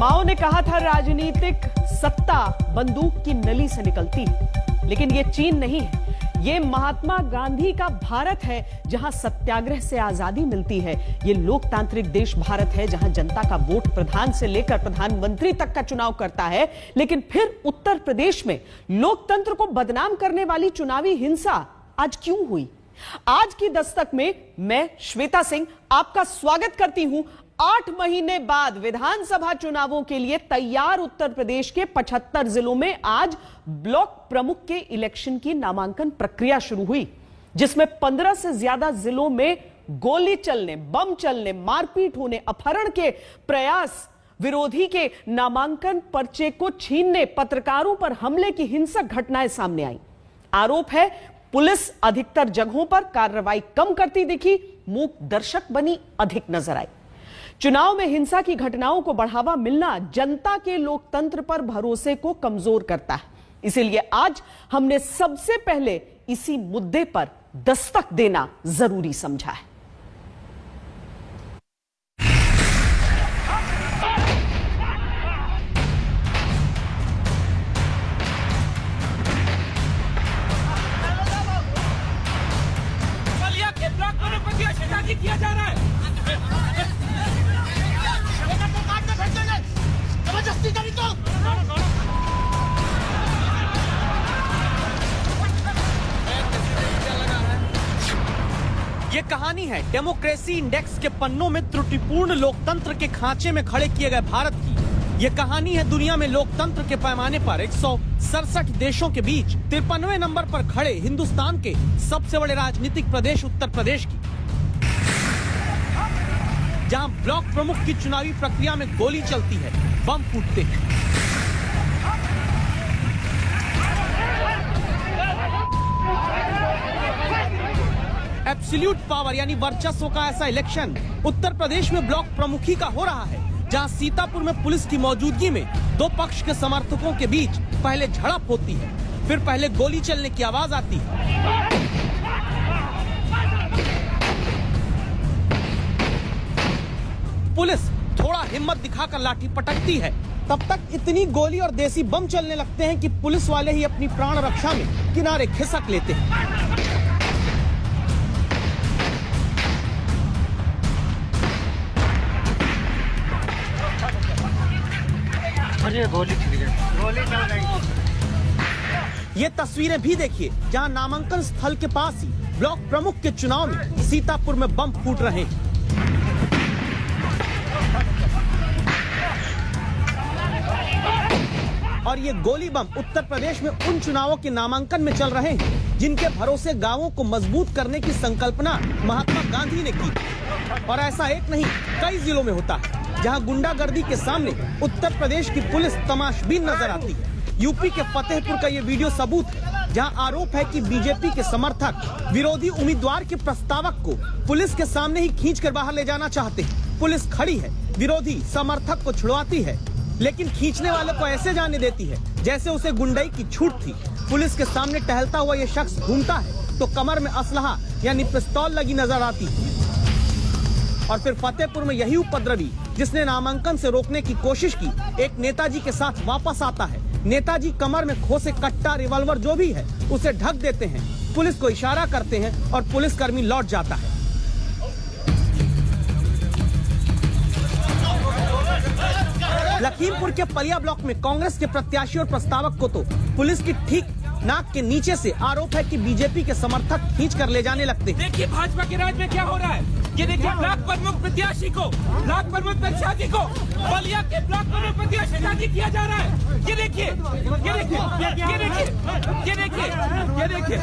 माओ ने कहा था राजनीतिक सत्ता बंदूक की नली से निकलती, लेकिन ये चीन नहीं है, ये महात्मा गांधी का भारत है जहां सत्याग्रह से आजादी मिलती है। ये लोकतांत्रिक देश भारत है जहां जनता का वोट प्रधान से लेकर प्रधानमंत्री तक का चुनाव करता है। लेकिन फिर उत्तर प्रदेश में लोकतंत्र को बदनाम करने वाली चुनावी हिंसा आज क्यों हुई? आज की दस्तक में मैं श्वेता सिंह आपका स्वागत करती हूं। 8 महीने बाद विधानसभा चुनावों के लिए तैयार उत्तर प्रदेश के 75 जिलों में आज ब्लॉक प्रमुख के इलेक्शन की नामांकन प्रक्रिया शुरू हुई, जिसमें 15 से ज्यादा जिलों में गोली चलने, बम चलने, मारपीट होने, अपहरण के प्रयास, विरोधी के नामांकन पर्चे को छीनने, पत्रकारों पर हमले की हिंसक घटनाएं सामने आई। आरोप है पुलिस अधिकतर जगहों पर कार्रवाई कम करती दिखी, मूक दर्शक बनी अधिक नजर आई। चुनाव में हिंसा की घटनाओं को बढ़ावा मिलना जनता के लोकतंत्र पर भरोसे को कमजोर करता है। इसीलिए आज हमने सबसे पहले इसी मुद्दे पर दस्तक देना जरूरी समझा है। किया जा रहा है। जबरदस्ती करी तो ये कहानी है डेमोक्रेसी इंडेक्स के पन्नों में त्रुटिपूर्ण लोकतंत्र के खांचे में खड़े किए गए भारत की। ये कहानी है दुनिया में लोकतंत्र के पैमाने पर 167 देशों के बीच 53वें नंबर पर खड़े हिंदुस्तान के सबसे बड़े राजनीतिक प्रदेश उत्तर प्रदेश की, जहां ब्लॉक प्रमुख की चुनावी प्रक्रिया में गोली चलती है, बम फूटते हैं। एब्सोल्यूट पावर यानी वर्चस्व का ऐसा इलेक्शन उत्तर प्रदेश में ब्लॉक प्रमुखी का हो रहा है, जहां सीतापुर में पुलिस की मौजूदगी में दो पक्ष के समर्थकों के बीच पहले झड़प होती है, फिर पहले गोली चलने की आवाज आती है। पुलिस थोड़ा हिम्मत दिखाकर लाठी पटकती है, तब तक इतनी गोली और देसी बम चलने लगते हैं कि पुलिस वाले ही अपनी प्राण रक्षा में किनारे खिसक लेते हैं। गोली चल रही। ये तस्वीरें भी देखिए, जहां नामांकन स्थल के पास ही ब्लॉक प्रमुख के चुनाव में सीतापुर में बम फूट रहे हैं। और ये गोली बम उत्तर प्रदेश में उन चुनावों के नामांकन में चल रहे हैं जिनके भरोसे गांवों को मजबूत करने की संकल्पना महात्मा गांधी ने की। और ऐसा एक नहीं, कई जिलों में होता है जहां गुंडागर्दी के सामने उत्तर प्रदेश की पुलिस तमाशबीन नजर आती है। यूपी के फतेहपुर का ये वीडियो सबूत है, जहां आरोप है कि बीजेपी के समर्थक विरोधी उम्मीदवार के प्रस्तावक को पुलिस के सामने ही खींचकर बाहर ले जाना चाहते हैं। पुलिस खड़ी है, विरोधी समर्थक को छुड़वाती है, लेकिन खींचने वाले को ऐसे जाने देती है जैसे उसे गुंडई की छूट थी। पुलिस के सामने टहलता हुआ ये शख्स घूमता है तो कमर में असलहा यानी पिस्तौल लगी नजर आती है। और फिर फतेहपुर में यही उपद्रवी जिसने नामांकन से रोकने की कोशिश की, एक नेताजी के साथ वापस आता है। नेताजी कमर में खोसे कट्टा, रिवॉल्वर जो भी है उसे ढक देते हैं, पुलिस को इशारा करते हैं और पुलिसकर्मी लौट जाता है। लखीमपुर के पलिया ब्लॉक में कांग्रेस के प्रत्याशी और प्रस्तावक को तो पुलिस की ठीक नाक के नीचे से आरोप है कि बीजेपी के समर्थक खींच कर ले जाने लगते हैं। देखिए भाजपा के राज में क्या हो रहा है, ये देखिए ब्लॉक प्रमुख प्रत्याशी को, ब्लॉक प्रमुख प्रत्याशी को बलिया के ब्लॉक प्रमुख प्रत्याशी शादी किया जा रहा है। ये देखिए, ये देखिए, ये देखिए, ये देखिए, ये देखिए।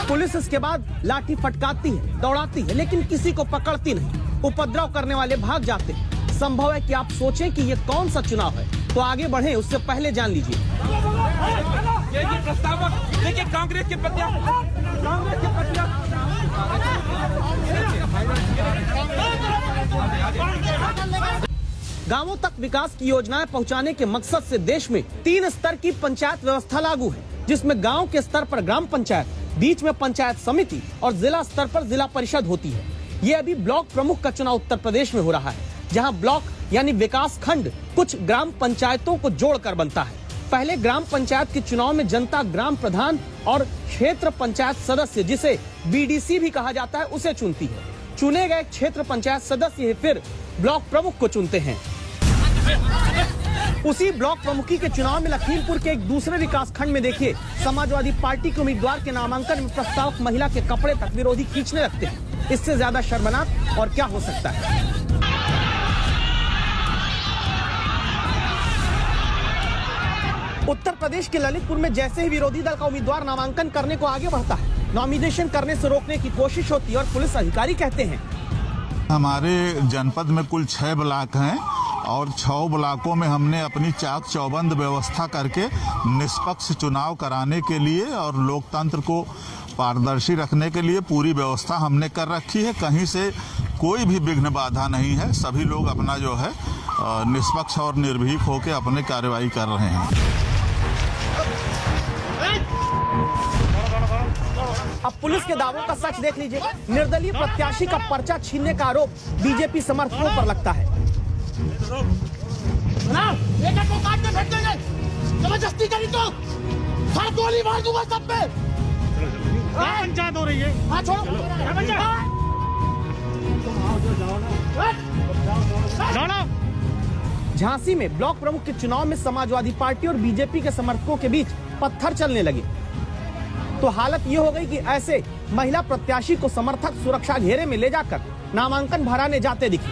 पुलिस इसके बाद लाठी फटकारती है, दौड़ाती है, लेकिन किसी को पकड़ती नहीं। उपद्रव करने वाले भाग जाते हैं। संभव है कि आप सोचें कि ये कौन सा चुनाव है, तो आगे बढ़ें उससे पहले जान लीजिए। देखिए प्रस्तावक, देखिए कांग्रेस के प्रत्याशी, कांग्रेस के प्रत्याशी। गांवों तक विकास की योजनाएं पहुंचाने के मकसद से देश में 3 स्तर की पंचायत व्यवस्था लागू है, जिसमें गांव के स्तर पर ग्राम पंचायत, बीच में पंचायत समिति और जिला स्तर पर जिला परिषद होती है। ये अभी ब्लॉक प्रमुख का चुनाव उत्तर प्रदेश में हो रहा है। जहां ब्लॉक यानी विकास खंड कुछ ग्राम पंचायतों को जोड़कर बनता है। पहले ग्राम पंचायत के चुनाव में जनता ग्राम प्रधान और क्षेत्र पंचायत सदस्य, जिसे बीडीसी भी कहा जाता है, उसे चुनती है। चुने गए क्षेत्र पंचायत सदस्य फिर ब्लॉक प्रमुख को चुनते हैं। उसी ब्लॉक प्रमुखी के चुनाव में लखीमपुर के एक दूसरे विकास खंड में देखिए, समाजवादी पार्टी के उम्मीदवार के नामांकन में प्रस्तावक महिला के कपड़े तक विरोधी खींचने लगते हैं। इससे ज्यादा शर्मनाक और क्या हो सकता है। उत्तर प्रदेश के ललितपुर में जैसे ही विरोधी दल का उम्मीदवार नामांकन करने को आगे बढ़ता है, नॉमिनेशन करने से रोकने की कोशिश होती है और पुलिस अधिकारी कहते हैं, हमारे जनपद में कुल 6 ब्लॉक हैं और 6 ब्लॉकों में हमने अपनी चाक चौबंद व्यवस्था करके निष्पक्ष चुनाव कराने के लिए और लोकतंत्र को पारदर्शी रखने के लिए पूरी व्यवस्था हमने कर रखी है। कहीं से कोई भी विघ्न बाधा नहीं है। सभी लोग अपना जो है निष्पक्ष और निर्भीक होकर अपने कार्रवाई कर रहे हैं। अब पुलिस के दावों का सच देख लीजिए। निर्दलीय प्रत्याशी का पर्चा छीनने का आरोप बीजेपी समर्थकों पर लगता है। जबरदस्ती करी तो गोली मार दूंगा सब पे। पंचायत हो रही है। हाँ छोड़ो। झांसी में ब्लॉक प्रमुख के चुनाव में समाजवादी पार्टी और बीजेपी के समर्थकों के बीच पत्थर चलने लगे तो हालत ये हो गई कि ऐसे महिला प्रत्याशी को समर्थक सुरक्षा घेरे में ले जाकर नामांकन भराने जाते दिखे।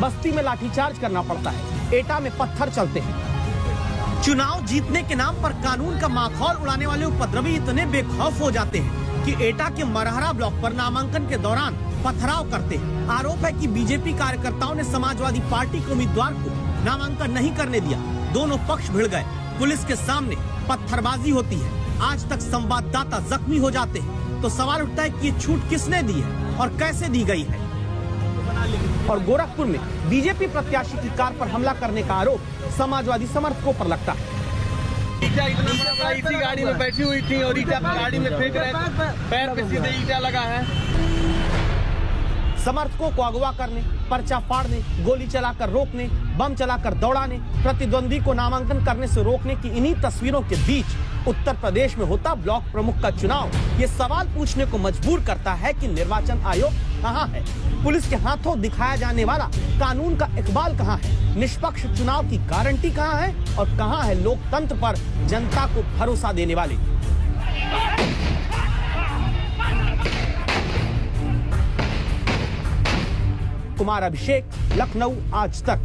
बस्ती में लाठीचार्ज करना पड़ता है, एटा में पत्थर चलते हैं। चुनाव जीतने के नाम पर कानून का माखौल उड़ाने वाले उपद्रवी इतने बेखौफ हो जाते हैं कि एटा के मरहरा ब्लॉक पर नामांकन के दौरान पथराव करते हैं। आरोप है कि बीजेपी कार्यकर्ताओं ने समाजवादी पार्टी के उम्मीदवार को नामांकन नहीं करने दिया। दोनों पक्ष भिड़ गए। पुलिस के सामने पत्थरबाजी होती है। आज तक संवाददाता जख्मी हो जाते हैं। तो सवाल उठता है कि ये छूट किसने दी है और कैसे दी गई है। और गोरखपुर में बीजेपी प्रत्याशी की कार पर हमला करने का आरोप समाजवादी समर्थकों पर लगता है। ईटा इतना बड़ा इसी गाड़ी में बैठी हुई थी और ईटा गाड़ी में फेंक रहे थे, पैर पे सीधे ईटा लगा है। समर्थकों को अगवा करने, पर्चा फाड़ने, गोली चलाकर रोकने, बम चलाकर दौड़ाने, प्रतिद्वंदी को नामांकन करने से रोकने की इन्हीं तस्वीरों के बीच उत्तर प्रदेश में होता ब्लॉक प्रमुख का चुनाव ये सवाल पूछने को मजबूर करता है कि निर्वाचन आयोग कहां है? पुलिस के हाथों दिखाया जाने वाला कानून का इकबाल कहां है? निष्पक्ष चुनाव की गारंटी कहां है? और कहां है लोकतंत्र पर जनता को भरोसा देने वाले? कुमार अभिषेक, लखनऊ आज तक।